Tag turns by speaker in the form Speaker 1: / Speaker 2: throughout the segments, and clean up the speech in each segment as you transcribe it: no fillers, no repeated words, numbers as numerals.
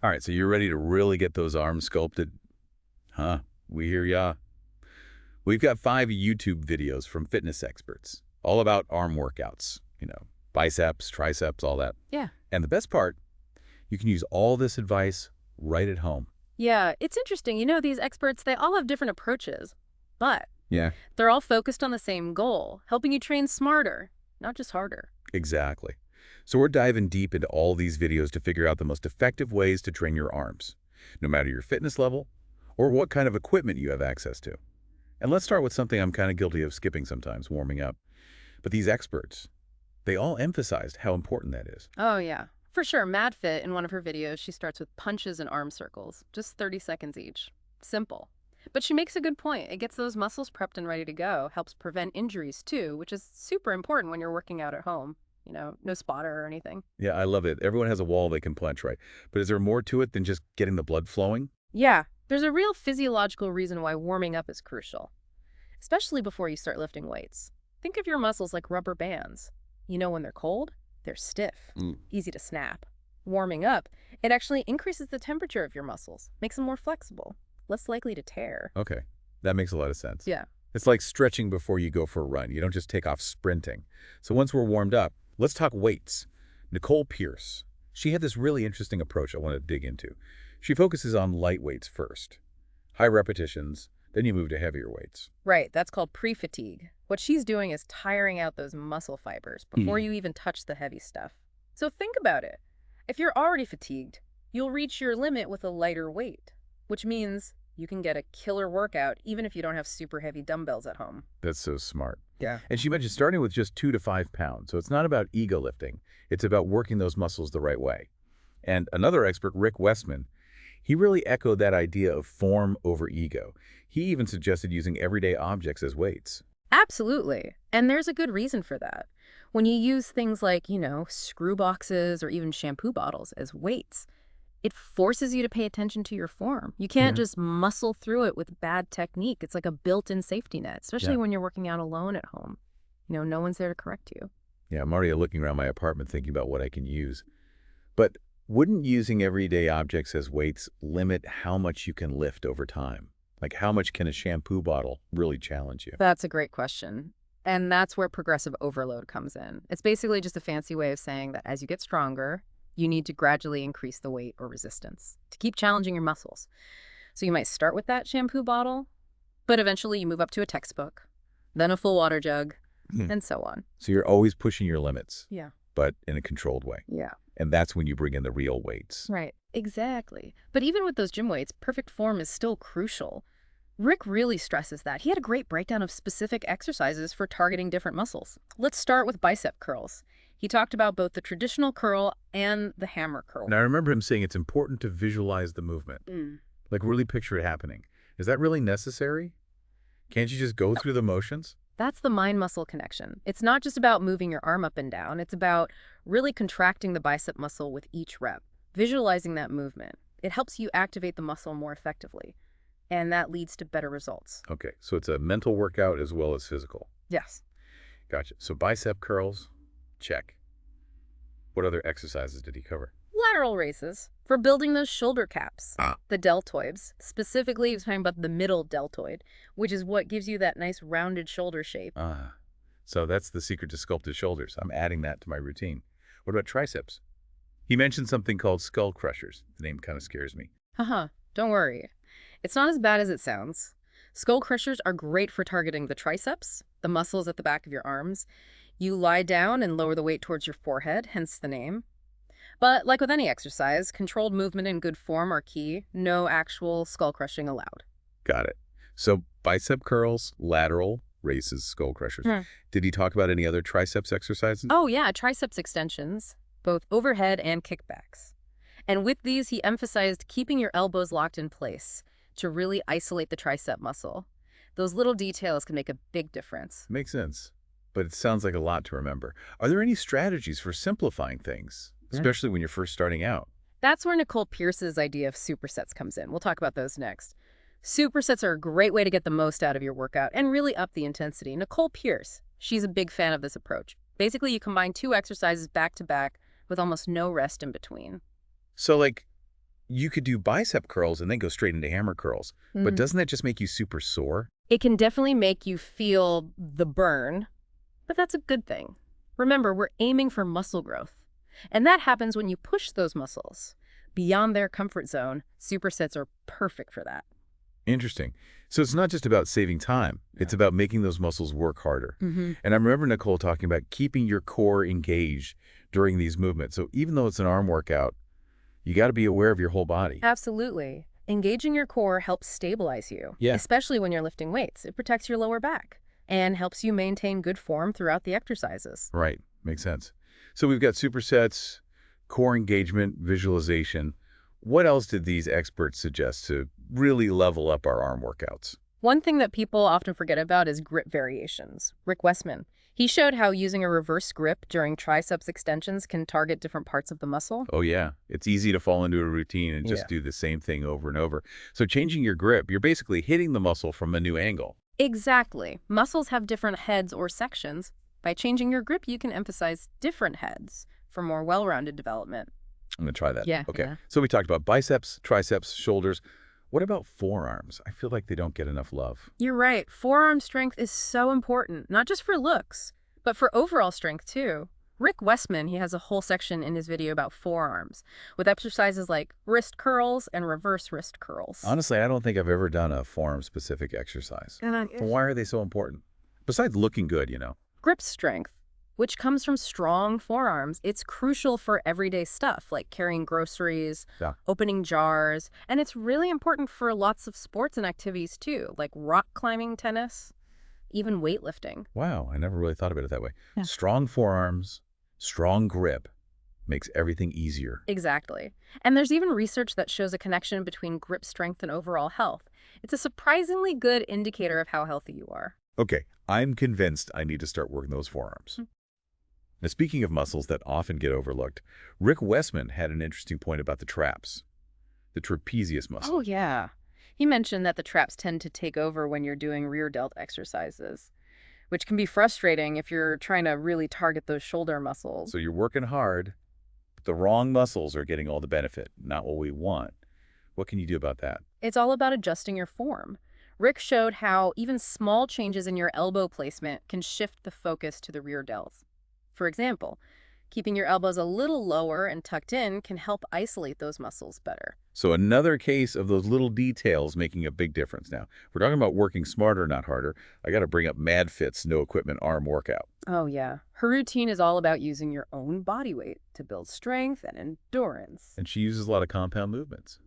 Speaker 1: All right, so you're ready to really get those arms sculpted? Huh? We hear ya. We've got 5 YouTube videos from fitness experts, all about arm workouts. Biceps, triceps, all that.
Speaker 2: Yeah.
Speaker 1: And the best part, you can use all this advice right at home.
Speaker 2: Yeah, it's interesting. These experts, they all have different approaches, but
Speaker 1: Yeah.
Speaker 2: they're all focused on the same goal, helping you train smarter, not just harder.
Speaker 1: Exactly. So we're diving deep into all these videos to figure out the most effective ways to train your arms, no matter your fitness level or what kind of equipment you have access to. And let's start with something I'm kind of guilty of skipping sometimes, warming up. But these experts, they all emphasized how important that is.
Speaker 2: Oh, yeah. For sure, MadFit, in one of her videos, she starts with punches and arm circles, just 30 seconds each. Simple. But she makes a good point. It gets those muscles prepped and ready to go, helps prevent injuries too, which is super important when you're working out at home. No spotter or anything.
Speaker 1: Yeah, I love it. Everyone has a wall they can punch, right? But is there more to it than just getting the blood flowing?
Speaker 2: Yeah, there's a real physiological reason why warming up is crucial, especially before you start lifting weights. Think of your muscles like rubber bands. When they're cold, they're stiff,
Speaker 1: Mm.
Speaker 2: easy to snap. Warming up, it actually increases the temperature of your muscles, makes them more flexible, less likely to tear.
Speaker 1: Okay, that makes a lot of sense.
Speaker 2: Yeah.
Speaker 1: It's like stretching before you go for a run. You don't just take off sprinting. So once we're warmed up, let's talk weights. Nicole Pierce, she had this really interesting approach I want to dig into. She focuses on light weights first, high repetitions, then you move to heavier weights.
Speaker 2: Right, that's called pre-fatigue. What she's doing is tiring out those muscle fibers before you even touch the heavy stuff. So think about it. If you're already fatigued, you'll reach your limit with a lighter weight, which means you can get a killer workout even if you don't have super heavy dumbbells at home.
Speaker 1: That's so smart.
Speaker 2: Yeah.
Speaker 1: And she mentioned starting with just 2 to 5 pounds. So it's not about ego lifting. It's about working those muscles the right way. And another expert, Rick Westman, he really echoed that idea of form over ego. He even suggested using everyday objects as weights.
Speaker 2: Absolutely. And there's a good reason for that. When you use things like, screw boxes or even shampoo bottles as weights, it forces you to pay attention to your form. You can't
Speaker 1: Yeah.
Speaker 2: just muscle through it with bad technique. It's like a built-in safety net, especially
Speaker 1: Yeah.
Speaker 2: when you're working out alone at home. No one's there to correct you.
Speaker 1: Yeah, I'm already looking around my apartment thinking about what I can use. But wouldn't using everyday objects as weights limit how much you can lift over time? Like how much can a shampoo bottle really challenge you?
Speaker 2: That's a great question. And that's where progressive overload comes in. It's basically just a fancy way of saying that as you get stronger, you need to gradually increase the weight or resistance to keep challenging your muscles. So you might start with that shampoo bottle, but eventually you move up to a textbook, then a full water jug,
Speaker 1: Hmm.
Speaker 2: and so on.
Speaker 1: So you're always pushing your limits,
Speaker 2: Yeah.
Speaker 1: but in a controlled way.
Speaker 2: Yeah.
Speaker 1: And that's when you bring in the real weights.
Speaker 2: Right. Exactly. But even with those gym weights, perfect form is still crucial. Rick really stresses that. He had a great breakdown of specific exercises for targeting different muscles. Let's start with bicep curls. He talked about both the traditional curl and the hammer curl.
Speaker 1: And I remember him saying it's important to visualize the movement,
Speaker 2: Mm.
Speaker 1: like really picture it happening. Is that really necessary? Can't you just go through the motions?
Speaker 2: That's the mind-muscle connection. It's not just about moving your arm up and down. It's about really contracting the bicep muscle with each rep, visualizing that movement. It helps you activate the muscle more effectively, and that leads to better results.
Speaker 1: Okay, so it's a mental workout as well as physical.
Speaker 2: Yes.
Speaker 1: Gotcha. So bicep curls, check. What other exercises did he cover?
Speaker 2: Lateral raises for building those shoulder caps,
Speaker 1: Ah.
Speaker 2: the deltoids. Specifically, he was talking about the middle deltoid, which is what gives you that nice rounded shoulder shape.
Speaker 1: So that's the secret to sculpted shoulders. I'm adding that to my routine. What about triceps? He mentioned something called skull crushers. The name kind of scares me.
Speaker 2: Haha, don't worry. It's not as bad as it sounds. Skull crushers are great for targeting the triceps, the muscles at the back of your arms. You lie down and lower the weight towards your forehead, hence the name. But like with any exercise, controlled movement and good form are key. No actual skull crushing allowed.
Speaker 1: Got it. So bicep curls, lateral raises, skull crushers.
Speaker 2: Hmm.
Speaker 1: Did he talk about any other triceps exercises?
Speaker 2: Oh yeah, triceps extensions, both overhead and kickbacks. And with these, he emphasized keeping your elbows locked in place to really isolate the tricep muscle. Those little details can make a big difference.
Speaker 1: Makes sense. But it sounds like a lot to remember. Are there any strategies for simplifying things, especially when you're first starting out?
Speaker 2: That's where Nicole Pierce's idea of supersets comes in. We'll talk about those next. Supersets are a great way to get the most out of your workout and really up the intensity. Nicole Pierce, she's a big fan of this approach. Basically, you combine 2 exercises back to back with almost no rest in between.
Speaker 1: So like You could do bicep curls and then go straight into hammer curls. But doesn't that just make you super sore?
Speaker 2: It can definitely make you feel the burn, but that's a good thing. Remember, we're aiming for muscle growth. And that happens when you push those muscles beyond their comfort zone. Supersets are perfect for that.
Speaker 1: Interesting. So it's not just about saving time. It's about making those muscles work harder.
Speaker 2: Mm-hmm.
Speaker 1: And I remember Nicole talking about keeping your core engaged during these movements. So even though it's an arm workout, you got to be aware of your whole body.
Speaker 2: Absolutely. Engaging your core helps stabilize you, especially when you're lifting weights. It protects your lower back and helps you maintain good form throughout the exercises.
Speaker 1: Right. Makes sense. So we've got supersets, core engagement, visualization. What else did these experts suggest to really level up our arm workouts?
Speaker 2: One thing that people often forget about is grip variations. Rick Westman, he showed how using a reverse grip during triceps extensions can target different parts of the muscle.
Speaker 1: Oh, yeah. It's easy to fall into a routine and just do the same thing over and over. So changing your grip, you're basically hitting the muscle from a new angle.
Speaker 2: Exactly. Muscles have different heads or sections. By changing your grip, you can emphasize different heads for more well-rounded development.
Speaker 1: I'm going to try that.
Speaker 2: Yeah.
Speaker 1: Okay.
Speaker 2: Yeah.
Speaker 1: So we talked about biceps, triceps, shoulders. What about forearms? I feel like they don't get enough love.
Speaker 2: You're right. Forearm strength is so important, not just for looks, but for overall strength too. Rick Westman, he has a whole section in his video about forearms, with exercises like wrist curls and reverse wrist curls.
Speaker 1: Honestly, I don't think I've ever done a forearm-specific exercise. Why are they so important? Besides looking good, you know.
Speaker 2: Grip strength, which comes from strong forearms, it's crucial for everyday stuff like carrying groceries, opening jars, and it's really important for lots of sports and activities too, like rock climbing, tennis, even weightlifting.
Speaker 1: Wow, I never really thought about it that way.
Speaker 2: Yeah.
Speaker 1: Strong forearms, strong grip makes everything easier.
Speaker 2: Exactly. And there's even research that shows a connection between grip strength and overall health. It's a surprisingly good indicator of how healthy you are.
Speaker 1: Okay, I'm convinced I need to start working those forearms. Now, speaking of muscles that often get overlooked, Rick Westman had an interesting point about the traps, the trapezius muscle.
Speaker 2: Oh, yeah. He mentioned that the traps tend to take over when you're doing rear delt exercises, which can be frustrating if you're trying to really target those shoulder muscles.
Speaker 1: So you're working hard, but the wrong muscles are getting all the benefit, not what we want. What can you do about that?
Speaker 2: It's all about adjusting your form. Rick showed how even small changes in your elbow placement can shift the focus to the rear delts. For example, keeping your elbows a little lower and tucked in can help isolate those muscles better.
Speaker 1: So another case of those little details making a big difference. Now, we're talking about working smarter, not harder. I got to bring up MadFit's no equipment arm workout.
Speaker 2: Oh, yeah. Her routine is all about using your own body weight to build strength and endurance.
Speaker 1: And she uses a lot of compound movements.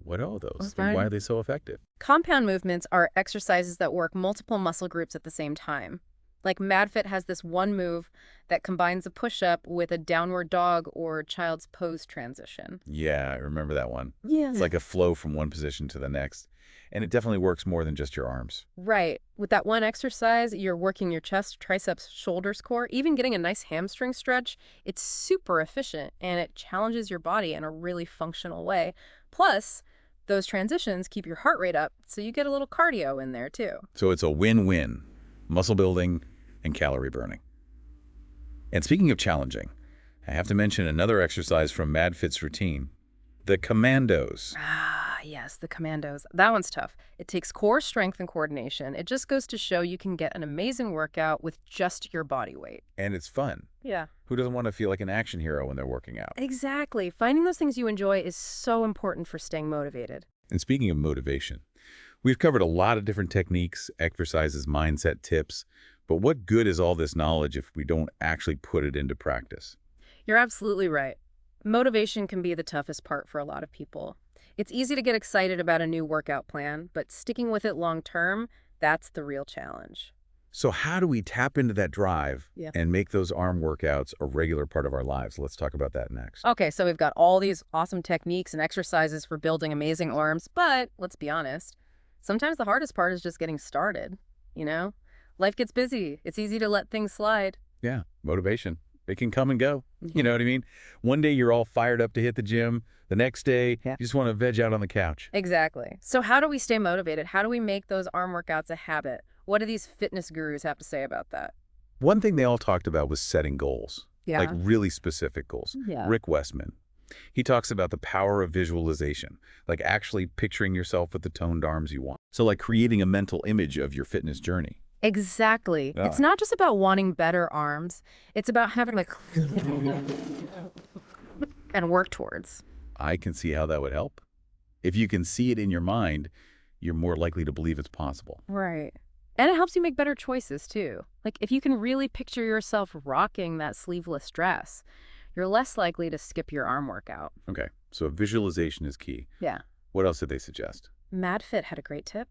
Speaker 1: What are those? And why are they so effective?
Speaker 2: Compound movements are exercises that work multiple muscle groups at the same time. Like MadFit has this one move that combines a push-up with a downward dog or child's pose transition.
Speaker 1: Yeah, I remember that one.
Speaker 2: Yeah.
Speaker 1: It's like a flow from one position to the next. And it definitely works more than just your arms.
Speaker 2: Right. With that one exercise, you're working your chest, triceps, shoulders, core, even getting a nice hamstring stretch. It's super efficient, and it challenges your body in a really functional way. Plus, those transitions keep your heart rate up, so you get a little cardio in there, too.
Speaker 1: So it's a win-win. Muscle building and calorie burning. And speaking of challenging, I have to mention another exercise from MadFit's routine, the commandos.
Speaker 2: Ah, yes, the commandos. That one's tough. It takes core strength and coordination. It just goes to show you can get an amazing workout with just your body weight.
Speaker 1: And it's fun.
Speaker 2: Yeah.
Speaker 1: Who doesn't want to feel like an action hero when they're working out?
Speaker 2: Exactly. Finding those things you enjoy is so important for staying motivated.
Speaker 1: And speaking of motivation, we've covered a lot of different techniques, exercises, mindset tips, but what good is all this knowledge if we don't actually put it into practice?
Speaker 2: You're absolutely right. Motivation can be the toughest part for a lot of people. It's easy to get excited about a new workout plan, but sticking with it long term, that's the real challenge.
Speaker 1: So how do we tap into that drive and make those arm workouts a regular part of our lives? Let's talk about that next.
Speaker 2: Okay, so we've got all these awesome techniques and exercises for building amazing arms, but let's be honest, sometimes the hardest part is just getting started, you know? Life gets busy. It's easy to let things slide.
Speaker 1: Yeah, motivation. It can come and go. You know what I mean? One day you're all fired up to hit the gym. The next day, you just want to veg out on the couch.
Speaker 2: Exactly. So how do we stay motivated? How do we make those arm workouts a habit? What do these fitness gurus have to say about that?
Speaker 1: One thing they all talked about was setting goals, like really specific goals.
Speaker 2: Yeah.
Speaker 1: Rick Westman, He talks about the power of visualization, like actually picturing yourself with the toned arms you want. So like creating a mental image of your fitness journey.
Speaker 2: Exactly. It's
Speaker 1: Ah,
Speaker 2: not just about wanting better arms. It's about having like and work towards.
Speaker 1: I can see how that would help. If you can see it in your mind, you're more likely to believe it's possible.
Speaker 2: Right. And it helps you make better choices too. Like if you can really picture yourself rocking that sleeveless dress, you're less likely to skip your arm workout.
Speaker 1: Okay, so visualization is key.
Speaker 2: Yeah.
Speaker 1: What else did they suggest?
Speaker 2: MadFit had a great tip.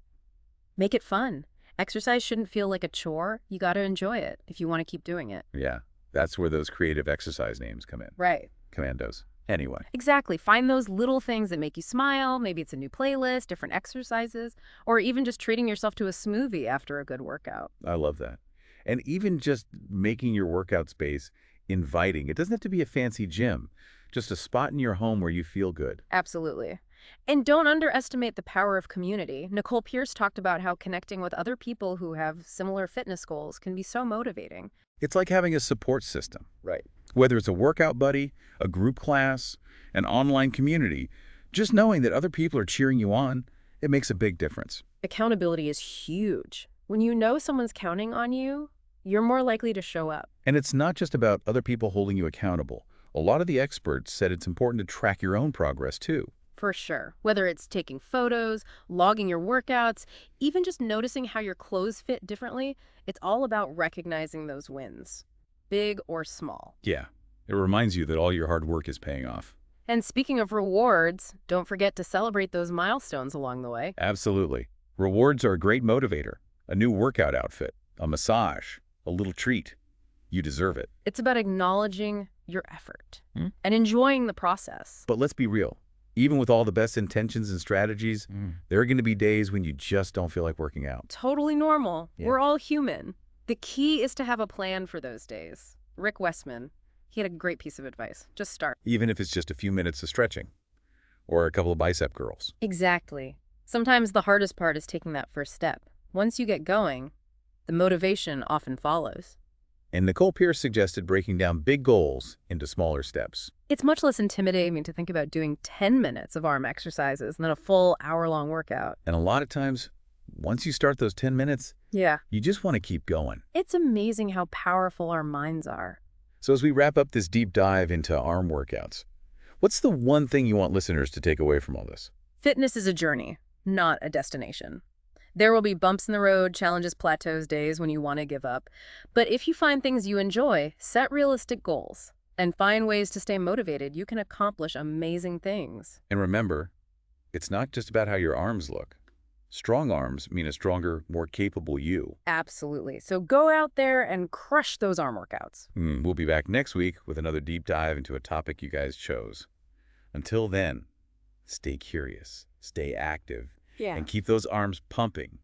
Speaker 2: Make it fun. Exercise shouldn't feel like a chore. You got to enjoy it if you want to keep doing it.
Speaker 1: Yeah, that's where those creative exercise names come in.
Speaker 2: Right.
Speaker 1: Commandos. Anyway,
Speaker 2: Exactly. Find those little things that make you smile. Maybe it's a new playlist, different exercises, or even just treating yourself to a smoothie after a good workout.
Speaker 1: I love that. And even just making your workout space inviting. It doesn't have to be a fancy gym, just a spot in your home where you feel good.
Speaker 2: Absolutely. And don't underestimate the power of community. Nicole Pierce talked about how connecting with other people who have similar fitness goals can be so motivating.
Speaker 1: It's like having a support system.
Speaker 2: Right.
Speaker 1: Whether it's a workout buddy, a group class, an online community, just knowing that other people are cheering you on, it makes a big difference.
Speaker 2: Accountability is huge. When you know someone's counting on you, you're more likely to show up.
Speaker 1: And it's not just about other people holding you accountable. A lot of the experts said it's important to track your own progress too.
Speaker 2: For sure. Whether it's taking photos, logging your workouts, even just noticing how your clothes fit differently, it's all about recognizing those wins, big or small.
Speaker 1: Yeah, it reminds you that all your hard work is paying off.
Speaker 2: And speaking of rewards, don't forget to celebrate those milestones along the way.
Speaker 1: Absolutely. Rewards are a great motivator. A new workout outfit, a massage, a little treat. You deserve it.
Speaker 2: It's about acknowledging your effort
Speaker 1: Hmm?
Speaker 2: and enjoying the process.
Speaker 1: But let's be real. Even with all the best intentions and strategies, there are going to be days when you just don't feel like working out.
Speaker 2: Totally normal.
Speaker 1: Yeah.
Speaker 2: We're all human. The key is to have a plan for those days. Rick Westman, he had a great piece of advice. Just start.
Speaker 1: Even if it's just a few minutes of stretching or a couple of bicep curls.
Speaker 2: Exactly. Sometimes the hardest part is taking that first step. Once you get going, the motivation often follows.
Speaker 1: And Nicole Pierce suggested breaking down big goals into smaller steps.
Speaker 2: It's much less intimidating to think about doing 10 minutes of arm exercises than a full hour-long workout.
Speaker 1: And a lot of times, once you start those 10 minutes,
Speaker 2: Yeah.
Speaker 1: you just want to keep going.
Speaker 2: It's amazing how powerful our minds are.
Speaker 1: So as we wrap up this deep dive into arm workouts, what's the one thing you want listeners to take away from all this?
Speaker 2: Fitness is a journey, not a destination. There will be bumps in the road, challenges, plateaus, days when you want to give up. But if you find things you enjoy, set realistic goals, and find ways to stay motivated, you can accomplish amazing things.
Speaker 1: And remember, it's not just about how your arms look. Strong arms mean a stronger, more capable you.
Speaker 2: Absolutely. So go out there and crush those arm workouts.
Speaker 1: We'll be back next week with another deep dive into a topic you guys chose. Until then, stay curious, stay active,
Speaker 2: Yeah.
Speaker 1: and keep those arms pumping.